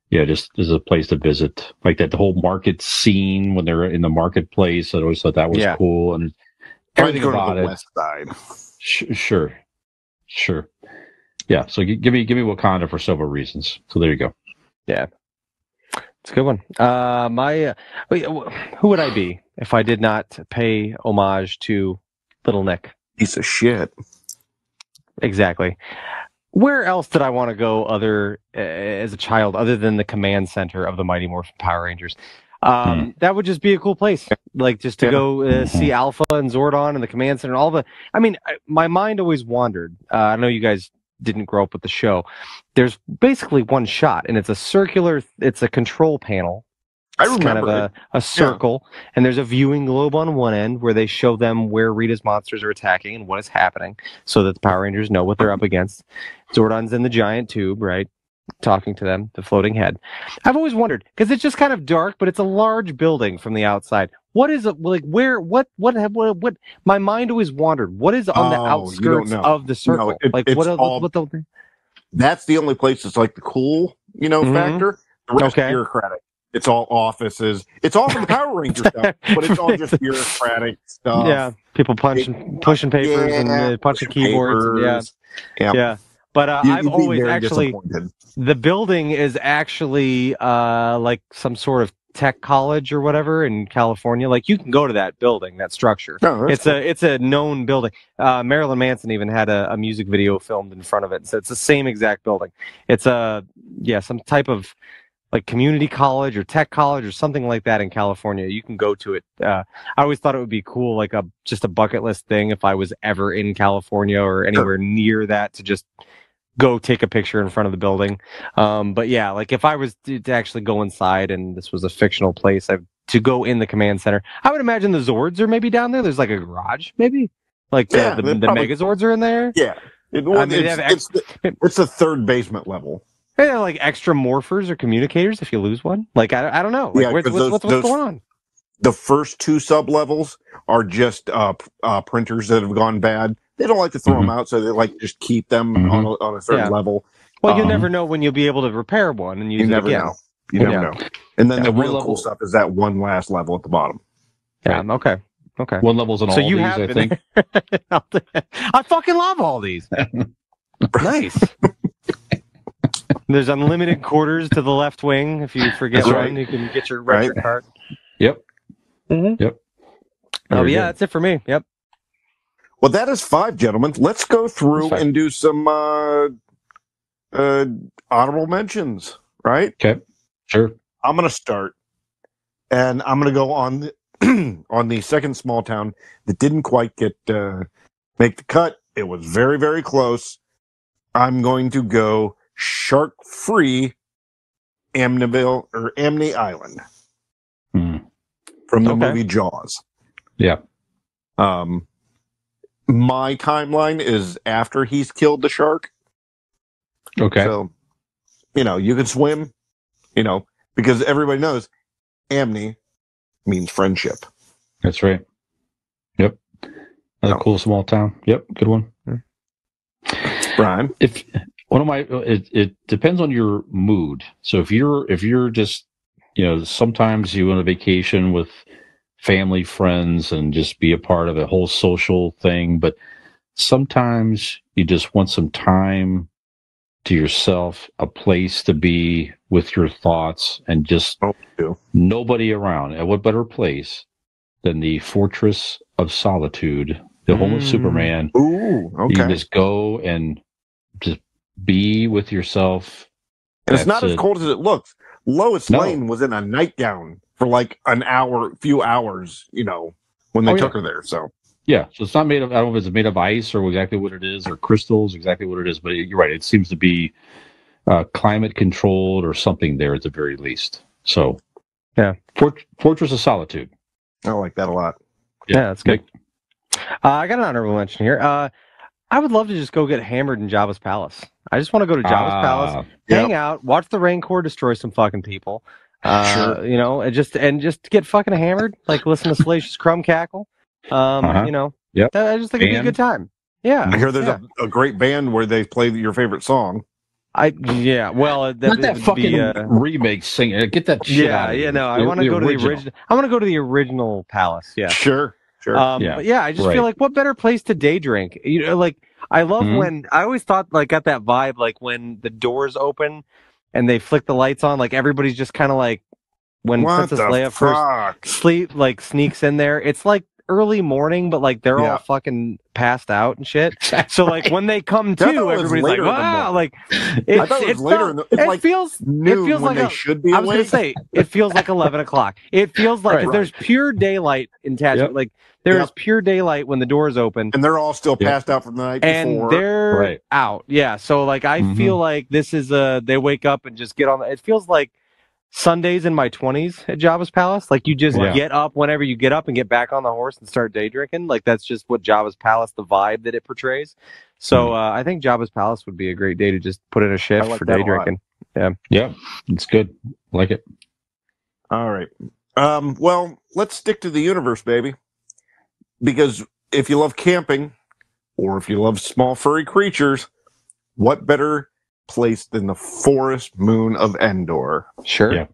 Yeah, just as a place to visit, like that. The whole market scene when they're in the marketplace, I always thought that was cool, and everything about it. West Side. Sure. Yeah, so give me Wakanda for several reasons. So there you go. Yeah, it's a good one. Who would I be if I did not pay homage to Little Nick? Piece of shit. Exactly. Where else did I want to go as a child, other than the command center of the Mighty Morphin Power Rangers? That would just be a cool place, like just to go see Alpha and Zordon and the command center and all the. I mean, my mind always wandered. I know you guys didn't grow up with the show. There's basically one shot, and it's a circular. It's a control panel. I remember kind of a circle, and there's a viewing globe on one end where they show them where Rita's monsters are attacking and what is happening, so that the Power Rangers know what they're up against. Zordon's in the giant tube, right, talking to them, the floating head. I've always wondered, because it's just kind of dark, but it's a large building from the outside. What is it like? Where? What? My mind always wandered. What is on the outskirts of the circle? That's the only place that's like the cool, factor. The rest is bureaucratic. It's all offices. It's all from the Power Ranger stuff, but it's all just bureaucratic stuff. Yeah, people pushing papers and punching keyboards. Yeah. But I've always actually the building is actually like some sort of tech college or whatever in California. Like you can go to that building, that structure. Oh, it's a known building. Marilyn Manson even had a music video filmed in front of it. So it's the same exact building. It's some type of like community college or tech college or something like that in California. You can go to it. I always thought it would be cool, like just a bucket list thing if I was ever in California or anywhere near that, to just go take a picture in front of the building. But yeah, like if I was to actually go inside and this was a fictional place, to go in the command center, I would imagine the Zords are maybe down there. There's like a garage, maybe like the Megazords are in there. Yeah. It's the third basement level. Yeah, like extra morphers or communicators if you lose one. Like I don't know. Like, what's going on? The first two sub levels are just printers that have gone bad. They don't like to throw them out, so they like to just keep them on a certain level. Well, you never know when you'll be able to repair one and use it again. Know. You never know. And then the real cool stuff is that one last level at the bottom. Yeah. Right. Okay. One level's on all these, I think. I fucking love all these. Nice. There's unlimited quarters to the left wing. If you forget one, you can get your retro card. Yep. Mm-hmm. Yep. Oh, yeah, that's it for me. Yep. Well, that is 5, gentlemen. Let's go through and do some honorable mentions, right? Okay. Sure. I'm going to start, and I'm going to go on on the second small town that didn't quite make the cut. It was very, very close. I'm going to go shark-free Amity Island from the movie Jaws. Yeah. My timeline is after he's killed the shark. Okay. So, you can swim, because everybody knows Amity means friendship. That's right. Yep. Another cool small town. Yep. Good one. Brian? It depends on your mood. So if you're just, sometimes you want a vacation with family, friends, and just be a part of a whole social thing, but sometimes you just want some time to yourself, a place to be with your thoughts and just nobody around. And what better place than the Fortress of Solitude, the home of Superman? Ooh, okay. You can just go and just be with yourself. And it's not as cold as it looks. Lois Lane was in a nightgown for like few hours, when they took her there. So yeah, so it's not made of, I don't know if it's made of ice or exactly what it is, or crystals, exactly what it is, but you're right. It seems to be climate controlled or something there at the very least. So yeah, Fortress of Solitude. I like that a lot. Yeah, that's good. I got an honorable mention here. I would love to just go get hammered in Jabba's palace. I just want to go to Jabba's palace, hang out, watch the Rain Corps destroy some fucking people. Sure. And just get fucking hammered, like listen to Salacious Crumb cackle. I just think it'd be a good time. Yeah. I hear there's a great band where they play your favorite song. Not that fucking remake singing. Get that shit out of here. I want to go to the original. I want to go to the original palace. Yeah. Sure. But yeah, I just feel like what better place to day drink? I love when I always thought got that vibe when the doors open and they flick the lights on, everybody's just kind of when Princess Leia first sneaks in there. It's like early morning, but they're all fucking passed out and shit. So when they come to, everybody's like, wow, I thought it was later. It feels like they should be. I was gonna say it feels like 11 o'clock. It feels like there's pure daylight in Tatooine. There is pure daylight when the doors open, and they're all still passed out from the night before, and they're out. Yeah, so I feel like this is they wake up and just get on. It feels like Sundays in my 20s at Jabba's palace. You just get up whenever you get up and get back on the horse and start day drinking. That's just what Jabba's palace, the vibe that it portrays. So I think Jabba's palace would be a great day to just put in a shift for day drinking. Yeah, it's good. Like it. All right. Well, let's stick to the universe, baby. Because if you love camping, or if you love small furry creatures, what better place than the forest moon of Endor? Sure. Yeah.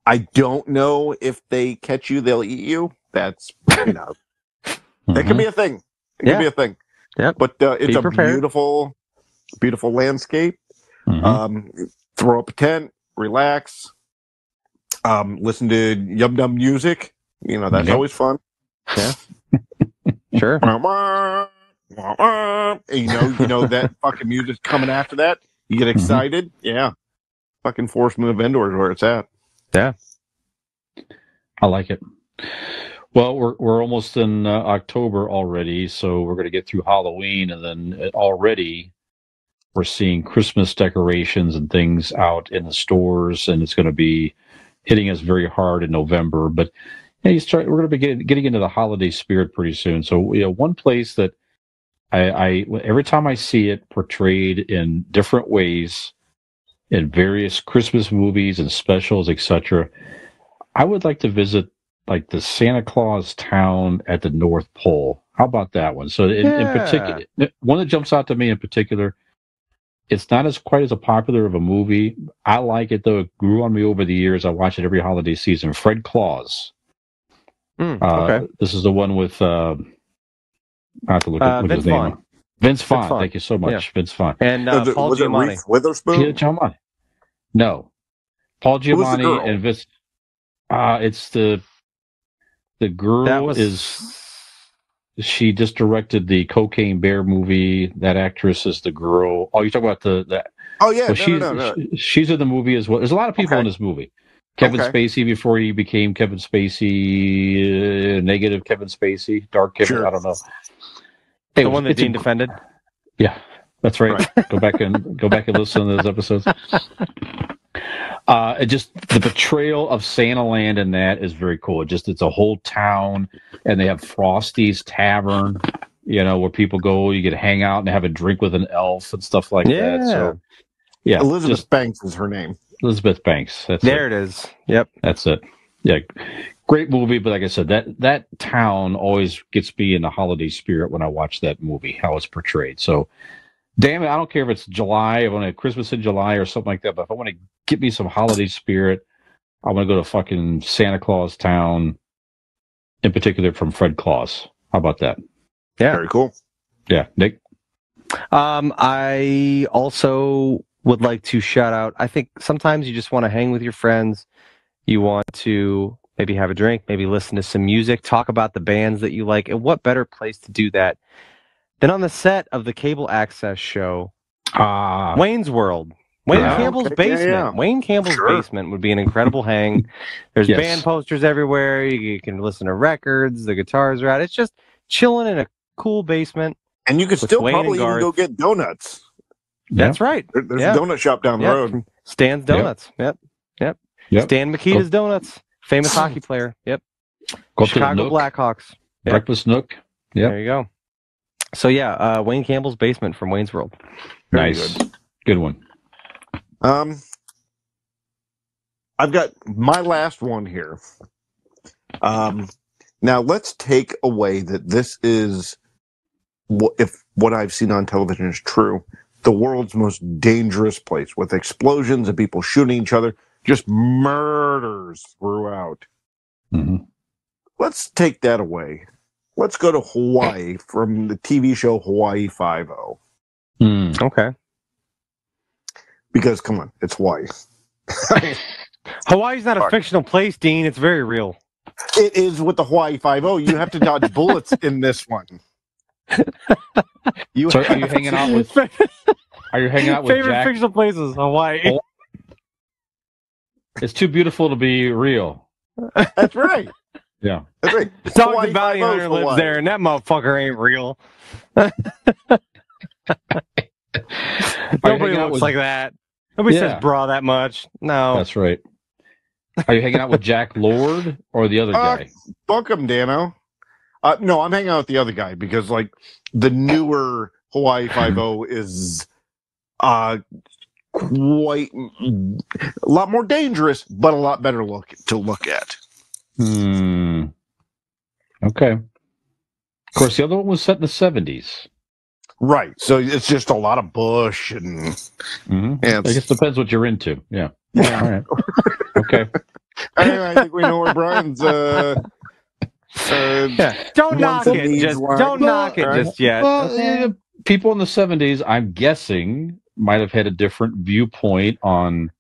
I don't know if they catch you, they'll eat you. That's, that can be a thing. It can be a thing. Yeah. But it's a beautiful, beautiful landscape. Throw up a tent, relax, listen to Yum Dum music. That's always fun. Yeah. Sure. And that fucking music's coming after that. You get excited. Yeah. Fucking Forest Moon of Endor is where it's at. Yeah. I like it. Well, we're almost in October already, so we're going to get through Halloween, and then already we're seeing Christmas decorations and things out in the stores, and it's going to be hitting us very hard in November. But we're going to be getting into the holiday spirit pretty soon. So, one place that I every time I see it portrayed in different ways in various Christmas movies and specials, etc., I would like to visit the Santa Claus town at the North Pole. How about that one? So, in particular, one that jumps out to me in particular. It's not quite as popular of a movie. I like it though. It grew on me over the years. I watch it every holiday season. Fred Claus. Okay. This is the one with I have to look at his name. Vince Vaughn. Thank you so much, yeah. Vince Vaughn. And Paul Giamatti. Reese Witherspoon? Yeah, Giamatti. No, Paul Giamatti and Vince. It's the girl She just directed the Cocaine Bear movie. That actress is the girl. Oh, you're talking about the. Oh yeah, well, she's in the movie as well. There's a lot of people in this movie. Kevin Spacey before he became Kevin Spacey, negative Kevin Spacey, dark Kevin. I don't know. Hey, the one that Dean defended. Yeah, that's right. Go back and listen to those episodes. Just the portrayal of Santa Land in that is very cool. It's a whole town, and they have Frosty's Tavern, where people go. You get to hang out and have a drink with an elf and stuff like that. So, yeah, Elizabeth Banks is her name. Elizabeth Banks. That's it is. Yep, that's it. Yeah, great movie. But like I said, that town always gets me in the holiday spirit when I watch that movie. How it's portrayed. So. Damn it, I don't care if it's July, I want to Christmas in July or something like that, but if I want to get me some holiday spirit, I want to go to fucking Santa Claus town, in particular from Fred Claus. How about that? Yeah. Very cool. Yeah. Nick? I also would like to shout out, I think sometimes you just want to hang with your friends. You want to maybe have a drink, maybe listen to some music, talk about the bands that you like. And what better place to do that than on the set of the cable access show, Wayne's World. Wayne Campbell's basement. Yeah. Wayne Campbell's basement would be an incredible hang. There's band posters everywhere. You can listen to records. The guitars are out. It's just chilling in a cool basement. And you could still probably even go get donuts. That's right. There's a donut shop down the road. Stan's Donuts. Yep. Stan Mikita's Donuts. Famous hockey player. Yep. Chicago Blackhawks. Breakfast Nook. Yep. There you go. So Wayne Campbell's basement from Wayne's World. Very nice. Good one. I've got my last one here. Now let's take away that this is, if what I've seen on television is true, the world's most dangerous place with explosions and people shooting each other, just murders throughout. Mm-hmm. Let's take that away. Let's go to Hawaii from the TV show Hawaii Five-0. Okay. Because, come on, it's Hawaii. Hawaii's not a fictional place, Dean. It's very real. It is with the Hawaii Five-0. You have to dodge bullets in this one. Are you hanging out with? Are you hanging out with favorite Jack? Fictional places? Hawaii. It's too beautiful to be real. That's right. Yeah. That's right. Dog the Bounty Hunter lives there, and that motherfucker ain't real. Nobody looks like that. Nobody says bra that much. No. That's right. Are you hanging out with Jack Lord or the other guy? Fuck him, Dano. No, I'm hanging out with the other guy because, like, the newer Hawaii Five-0 is quite a lot more dangerous, but a lot better to look at. Okay. Of course, the other one was set in the 70s. Right. So it's just a lot of bush and... I guess it depends what you're into. Yeah. All right. Okay. Anyway, I think we know where Brian's... Don't knock it. Don't knock it just yet. Well, people in the 70s, I'm guessing, might have had a different viewpoint on,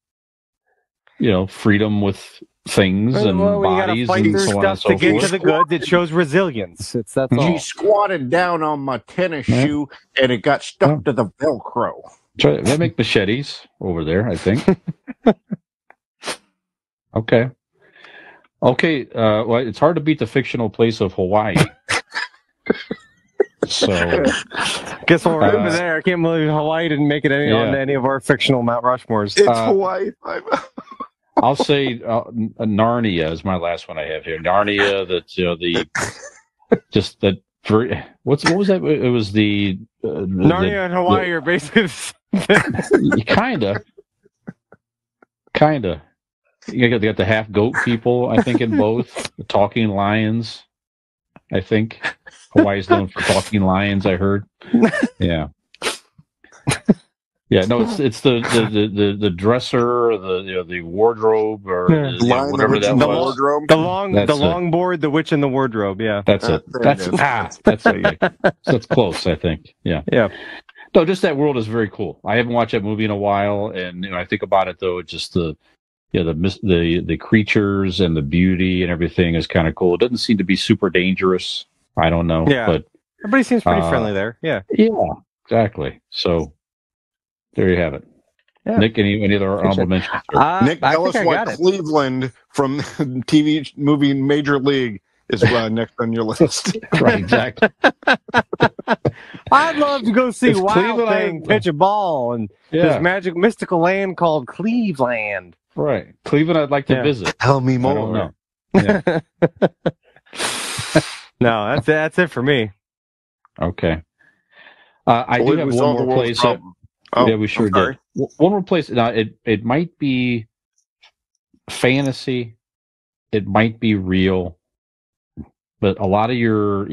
freedom with things and bodies and so on and so forth. To get to the goods, it shows resilience. That's all. She squatted down on my tennis shoe and it got stuck to the Velcro. They make machetes over there, I think. Okay. Well, it's hard to beat the fictional place of Hawaii. So, guess we'll remember there. I can't believe Hawaii didn't make it on any of our fictional Mount Rushmores. It's Hawaii. I'll say Narnia is my last one I have here. Narnia, what was that? It was the Narnia and Hawaii are basically kinda. They got the half goat people, I think, in both. The talking lions, I think. Hawaii's known for talking lions, I heard. Yeah. Yeah, no, it's the dresser, or the wardrobe, or whatever that was. The longboard, the witch in the wardrobe. Yeah, that's it. That's close, I think. Yeah. No, just that world is very cool. I haven't watched that movie in a while, and I think about it though. It's just the creatures and the beauty and everything is kind of cool. It doesn't seem to be super dangerous. I don't know. Yeah, but everybody seems pretty friendly there. Yeah. Yeah, exactly. So. There you have it. Yeah. Nick, any other honorable mentions? Nick, tell us why Cleveland from TV movie Major League is next on your list. Right, exactly. I'd love to go see Wild Thing pitch a ball in this mystical land called Cleveland. Right. Cleveland I'd like to visit. Tell me more. I don't know. Yeah. No, that's it for me. Okay. I do have one more place. Yeah, we sure did. One more place. Now, it might be fantasy, it might be real, but a lot of your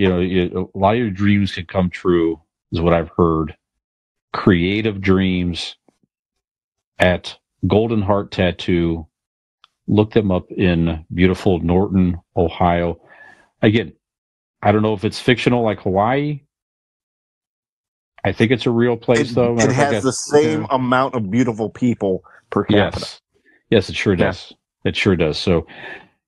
dreams can come true, is what I've heard. Creative dreams at Golden Heart Tattoo. Look them up in beautiful Norton, Ohio. Again, I don't know if it's fictional like Hawaii. I think it's a real place, though. It has the same amount of beautiful people per capita. Yes, it sure does. It sure does. So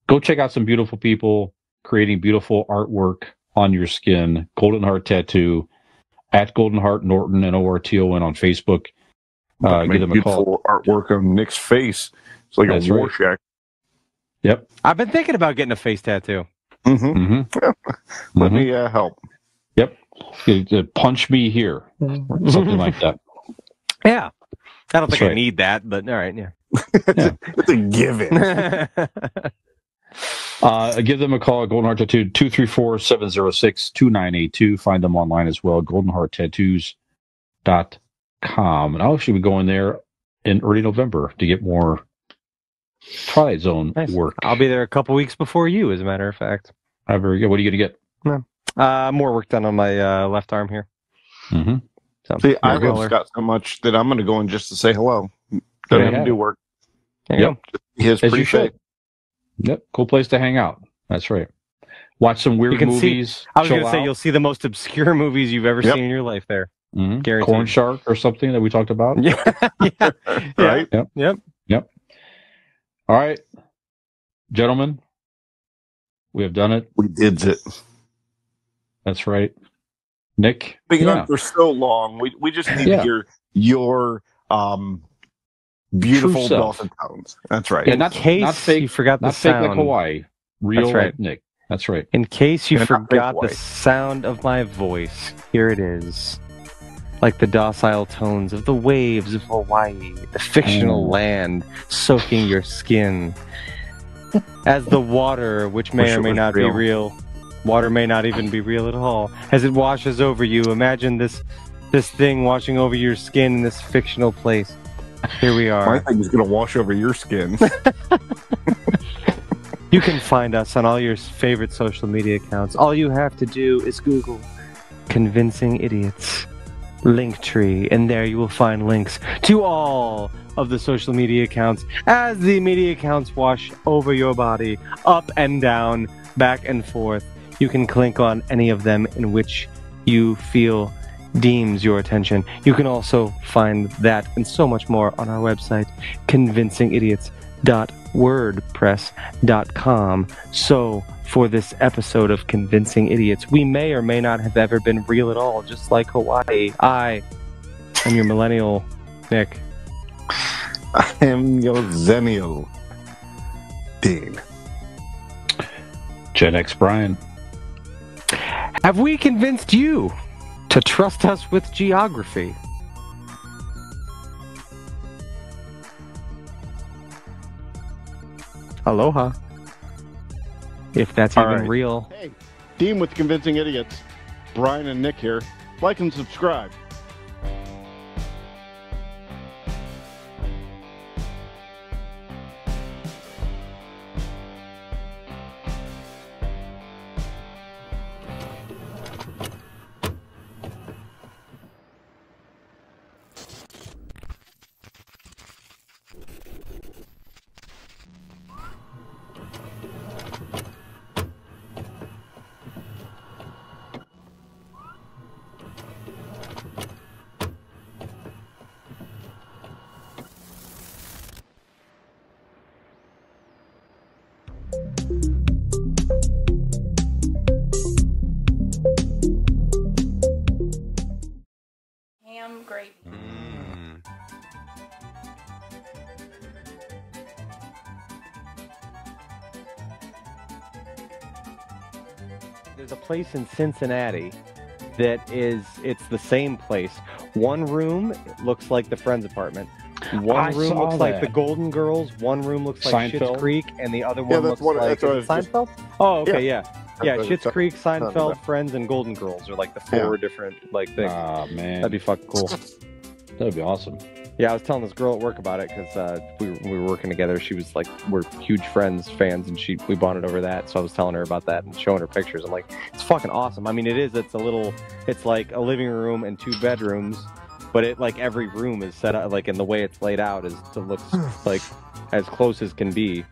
go check out some beautiful people creating beautiful artwork on your skin. Golden Heart Tattoo at Golden Heart Norton and ORTON on Facebook. Give them a call. Beautiful artwork on Nick's face. It's like a war shack. Yep. I've been thinking about getting a face tattoo. Let me help. Yep. Punch me here. Something like that. Yeah. I don't think I need that, but all right, yeah. It's a given. Give them a call at Golden Heart Tattoo, 234-706-2982. Find them online as well, goldenhearttattoos.com. And I'll actually be going there in early November to get more Twilight Zone work. I'll be there a couple weeks before you, as a matter of fact. Very good. What are you going to get? More work done on my left arm here. Mm-hmm. So, see, I love Scott so much that I'm going to go in just to say hello. Don't even do work. Yep. His pretty face. Yep. Cool place to hang out. That's right. Watch some weird movies. I was going to say, you'll see the most obscure movies you've ever seen in your life there. Mm-hmm. Guaranteed. Corn Shark or something that we talked about. Right? Yep. All right. Gentlemen, we have done it. We did it. That's right. Nick? Been on for so long. We just need to hear your beautiful dulcet tones. That's right. Yeah, not fake, you forgot the sound. Not fake like Hawaii. Real like Nick. That's right. In case you forgot the sound of my voice, here it is. Like the docile tones of the waves of Hawaii, the fictional land soaking your skin. As the water, which may or may not be real, water may not even be real at all, as it washes over you, imagine this thing washing over your skin in this fictional place. Here we are. My thing is going to wash over your skin. You can find us on all your favorite social media accounts. All you have to do is Google Convincing Idiots Linktree, and there you will find links to all of the social media accounts as the media accounts wash over your body, up and down, back and forth. You can click on any of them in which you feel deems your attention. You can also find that and so much more on our website, convincingidiots.wordpress.com. So, for this episode of Convincing Idiots, we may or may not have ever been real at all, just like Hawaii. I am your millennial, Nick. I am your zennial, Dean. Gen X Brian. Have we convinced you to trust us with geography? Aloha. If that's even real. Hey, Dean with Convincing Idiots. Brian and Nick here. Like and subscribe. Ham gravy. There's a place in Cincinnati that it's the same place. One room looks like the Friends apartment. One room looks like the Golden Girls. One room looks like Schitt's Creek, and the other one looks like Seinfeld. Oh, okay, yeah. Schitt's Creek, Seinfeld, Friends, and Golden Girls are like the four different things. Ah, man, that'd be fucking cool. That'd be awesome. Yeah, I was telling this girl at work about it because we were working together. She was like, we're huge fans, and we bonded over that. So I was telling her about that and showing her pictures. I'm like, it's fucking awesome. I mean, it's like a living room and 2 bedrooms, but every room is set up and the way it's laid out looks like as close as can be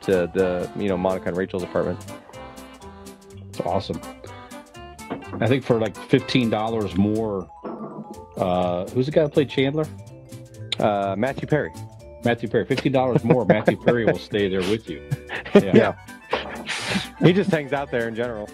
to the Monica and Rachel's apartment. It's awesome. I think for $15 more Who's the guy that played Chandler? Matthew Perry. Matthew Perry. $50 more. Matthew Perry will stay there with you. Yeah. He just hangs out there in general.